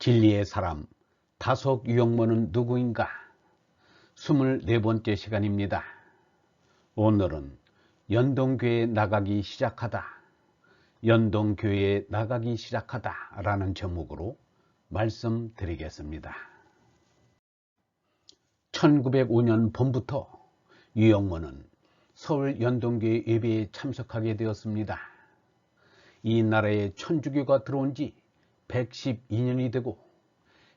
진리의 사람 다속 유영모는 누구인가? 24번째 시간입니다. 오늘은 연동교회에 나가기 시작하다, 연동교회에 나가기 시작하다 라는 제목으로 말씀드리겠습니다. 1905년 봄부터 유영모는 서울 연동교회 예배에 참석하게 되었습니다. 이 나라에 천주교가 들어온 지 112년이 되고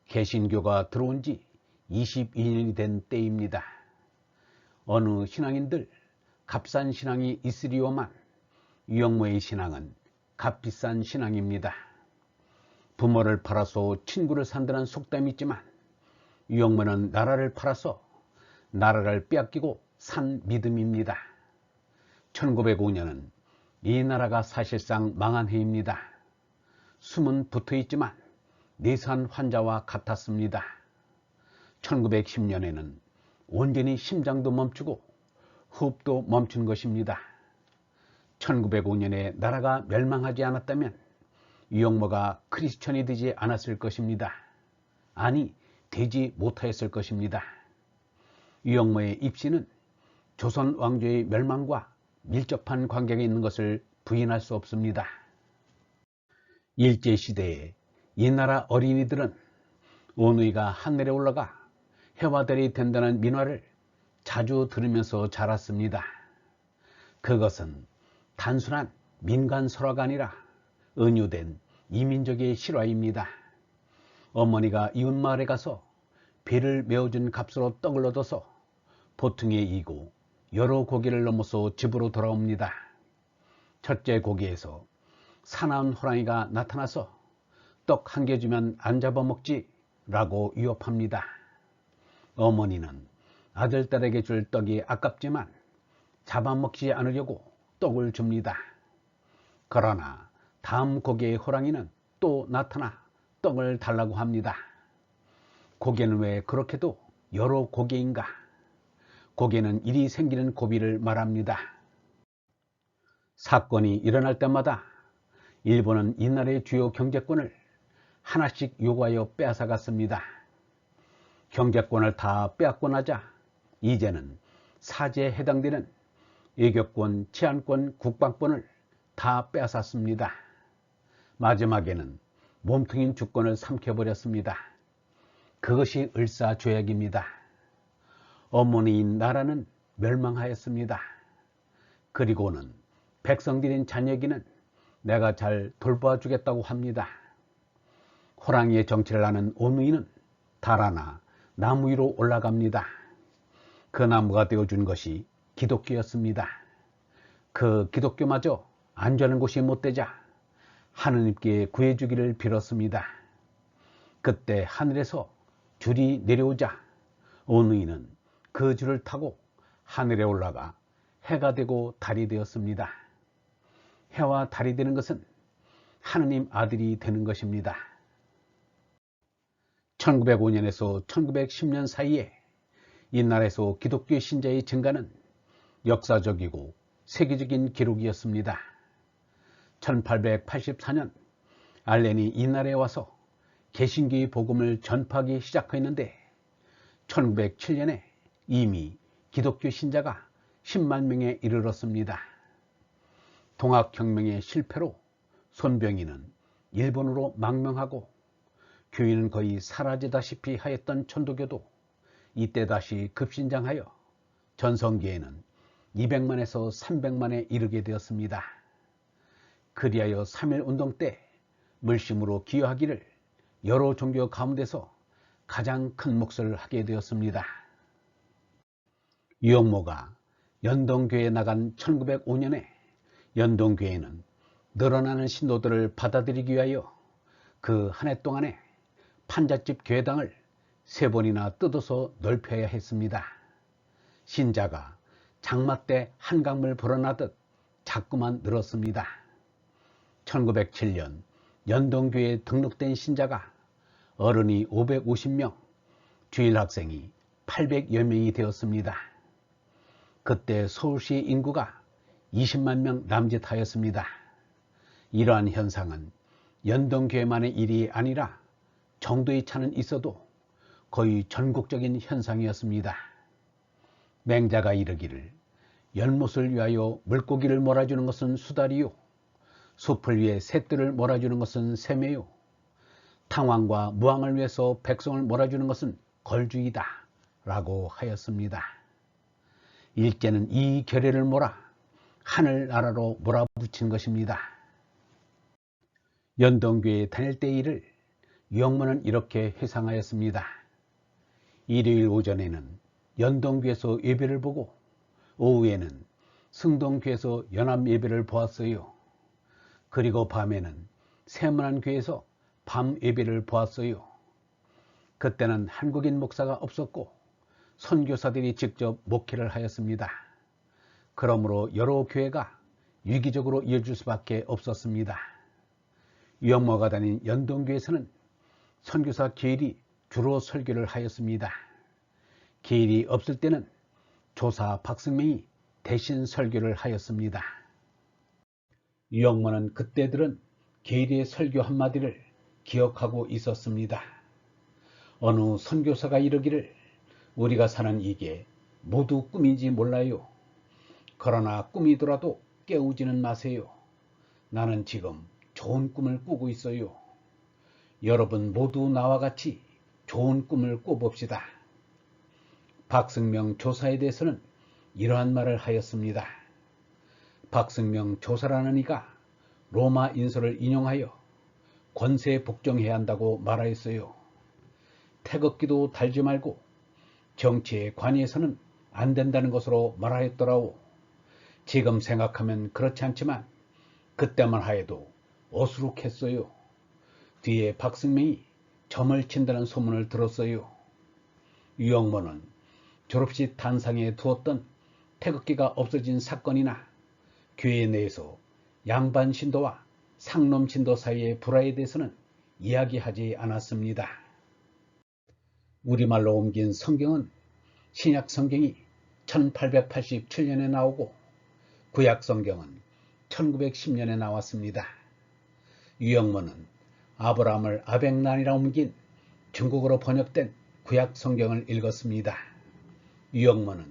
개신교가 들어온 지 22년이 된 때입니다. 어느 신앙인들 값싼 신앙이 있으리오만 유영모의 신앙은 값비싼 신앙입니다. 부모를 팔아서 친구를 산다는 속담이 있지만 유영모는 나라를 팔아서 나라를 빼앗기고 산 믿음입니다. 1905년은 이 나라가 사실상 망한 해입니다. 숨은 붙어있지만 내산 환자와 같았습니다. 1910년에는 온전히 심장도 멈추고 호흡도 멈춘 것입니다. 1905년에 나라가 멸망하지 않았다면 유영모가 크리스천이 되지 않았을 것입니다. 아니, 되지 못하였을 것입니다. 유영모의 입시는 조선 왕조의 멸망과 밀접한 관계가 있는 것을 부인할 수 없습니다. 일제시대에 이 나라 어린이들은 오누이가 하늘에 올라가 해와 달이 된다는 민화를 자주 들으면서 자랐습니다. 그것은 단순한 민간 설화가 아니라 은유된 이민족의 실화입니다. 어머니가 이웃마을에 가서 배를 메워준 값으로 떡을 얻어서 보통에 이고 여러 고개를 넘어서 집으로 돌아옵니다. 첫째 고개에서 사나운 호랑이가 나타나서 떡 한 개 주면 안 잡아먹지 라고 위협합니다. 어머니는 아들딸에게 줄 떡이 아깝지만 잡아먹지 않으려고 떡을 줍니다. 그러나 다음 고개의 호랑이는 또 나타나 떡을 달라고 합니다. 고개는 왜 그렇게도 여러 고개인가? 고개는 일이 생기는 고비를 말합니다. 사건이 일어날 때마다 일본은 이 나라의 주요 경제권을 하나씩 요구하여 빼앗아갔습니다. 경제권을 다 빼앗고 나자 이제는 사제에 해당되는 외교권, 치안권, 국방권을 다 빼앗았습니다. 마지막에는 몸통인 주권을 삼켜버렸습니다. 그것이 을사조약입니다. 어머니인 나라는 멸망하였습니다. 그리고는 백성들인 자녀에게는 내가 잘 돌봐주겠다고 합니다. 호랑이의 정치를 하는 오누이는 달아나 나무 위로 올라갑니다. 그 나무가 되어준 것이 기독교였습니다. 그 기독교마저 안전한 곳이 못되자 하느님께 구해주기를 빌었습니다. 그때 하늘에서 줄이 내려오자 오누이는 그 줄을 타고 하늘에 올라가 해가 되고 달이 되었습니다. 해와 달이 되는 것은 하느님 아들이 되는 것입니다. 1905년에서 1910년 사이에 이 나라에서 기독교 신자의 증가는 역사적이고 세계적인 기록이었습니다. 1884년 알렌이 이 나라에 와서 개신교의 복음을 전파하기 시작했는데 1907년에 이미 기독교 신자가 10만 명에 이르렀습니다. 동학혁명의 실패로 손병희는 일본으로 망명하고 교인은 거의 사라지다시피 하였던 천도교도 이때 다시 급신장하여 전성기에는 200만에서 300만에 이르게 되었습니다. 그리하여 3.1운동 때 물심으로 기여하기를 여러 종교 가운데서 가장 큰 몫을 하게 되었습니다. 유영모가 연동교회에 나간 1905년에 연동교회는 늘어나는 신도들을 받아들이기 위하여 그 한 해 동안에 판잣집 교회당을 3번이나 뜯어서 넓혀야 했습니다. 신자가 장마 때 한강물 불어나듯 자꾸만 늘었습니다. 1907년 연동교회에 등록된 신자가 어른이 550명, 주일 학생이 800여 명이 되었습니다. 그때 서울시 인구가 20만 명 남짓하였습니다. 이러한 현상은 연동교회만의 일이 아니라 정도의 차는 있어도 거의 전국적인 현상이었습니다. 맹자가 이르기를 연못을 위하여 물고기를 몰아주는 것은 수달이요, 숲을 위해 새들을 몰아주는 것은 샘이요, 탕왕과 무왕을 위해서 백성을 몰아주는 것은 걸주이다 라고 하였습니다. 일제는 이 결의를 몰아 하늘나라로 몰아붙인 것입니다. 연동교에 다닐 때 일을 유영문은 이렇게 회상하였습니다. 일요일 오전에는 연동교에서 예배를 보고 오후에는 승동교에서 연합 예배를 보았어요. 그리고 밤에는 세문안교에서 밤 예배를 보았어요. 그때는 한국인 목사가 없었고 선교사들이 직접 목회를 하였습니다. 그러므로 여러 교회가 유기적으로 이어질 수밖에 없었습니다. 유영모가 다닌 연동교에서는 선교사 계일이 주로 설교를 하였습니다. 계일이 없을 때는 조사 박승명이 대신 설교를 하였습니다. 유영모는 그때 들은 계일의 설교 한마디를 기억하고 있었습니다. 어느 선교사가 이르기를 우리가 사는 이게 모두 꿈인지 몰라요. 그러나 꿈이더라도 깨우지는 마세요. 나는 지금 좋은 꿈을 꾸고 있어요. 여러분 모두 나와 같이 좋은 꿈을 꿔봅시다. 박승명 조사에 대해서는 이러한 말을 하였습니다. 박승명 조사라는 이가 로마 인서를 인용하여 권세에 복종해야 한다고 말하였어요. 태극기도 달지 말고 정치에 관여해서는 안 된다는 것으로 말하였더라오. 지금 생각하면 그렇지 않지만 그때만 하여도 어수룩했어요. 뒤에 박승명이 점을 친다는 소문을 들었어요. 유영모는 졸업식 단상에 두었던 태극기가 없어진 사건이나 교회 내에서 양반 신도와 상놈 신도 사이의 불화에 대해서는 이야기하지 않았습니다. 우리말로 옮긴 성경은 신약 성경이 1887년에 나오고 구약 성경은 1910년에 나왔습니다. 유영모는 아브라함을 아벡란이라 옮긴 중국어로 번역된 구약 성경을 읽었습니다. 유영모는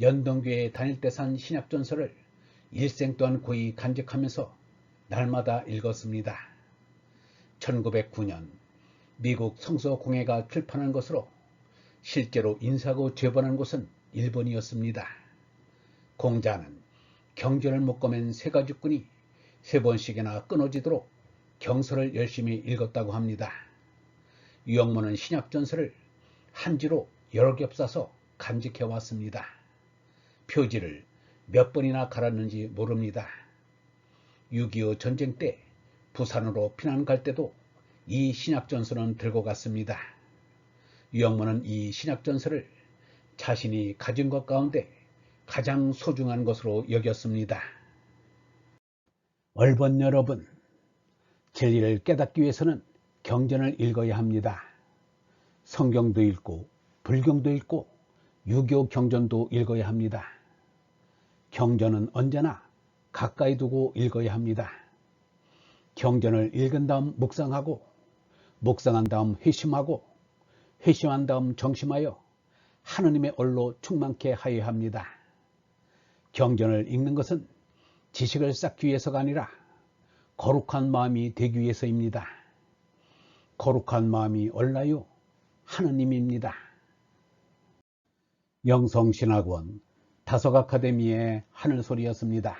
연동교에 다닐 때 산 신약전서를 일생 동안 고이 간직하면서 날마다 읽었습니다. 1909년 미국 성서공회가 출판한 것으로 실제로 인사하고 죄번한 곳은 일본이었습니다. 공자는 경전을 묶어맨 세가지꾼이 3번씩이나 끊어지도록 경서를 열심히 읽었다고 합니다. 유영모는 신약전서를 한지로 여러 겹 싸서 간직해왔습니다. 표지를 몇 번이나 갈았는지 모릅니다. 6.25 전쟁 때 부산으로 피난 갈 때도 이 신약전서는 들고 갔습니다. 유영모는 이 신약전서를 자신이 가진 것 가운데 가장 소중한 것으로 여겼습니다. 얼번 여러분, 진리를 깨닫기 위해서는 경전을 읽어야 합니다. 성경도 읽고 불경도 읽고 유교 경전도 읽어야 합니다. 경전은 언제나 가까이 두고 읽어야 합니다. 경전을 읽은 다음 묵상하고 묵상한 다음 회심하고 회심한 다음 정심하여 하느님의 얼로 충만케 하여야 합니다. 경전을 읽는 것은 지식을 쌓기 위해서가 아니라 거룩한 마음이 되기 위해서입니다. 거룩한 마음이 얼라요? 하느님입니다. 영성신학원 다석아카데미의 하늘소리였습니다.